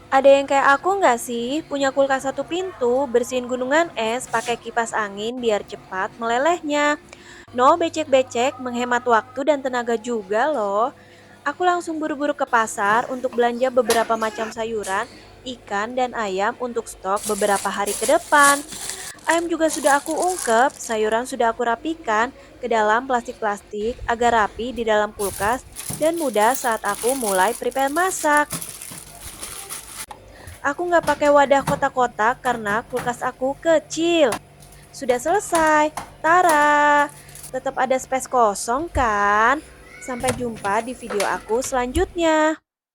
Ada yang kayak aku nggak sih? Punya kulkas satu pintu, bersihin gunungan es, pakai kipas angin biar cepat melelehnya. No becek-becek, menghemat waktu dan tenaga juga loh. Aku langsung buru-buru ke pasar untuk belanja beberapa macam sayuran, ikan, dan ayam untuk stok beberapa hari ke depan. Ayam juga sudah aku ungkep, sayuran sudah aku rapikan ke dalam plastik-plastik agar rapi di dalam kulkas dan mudah saat aku mulai prepare masak. Aku nggak pakai wadah kotak-kotak karena kulkas aku kecil. Sudah selesai. Tara, tetap ada space kosong kan? Sampai jumpa di video aku selanjutnya.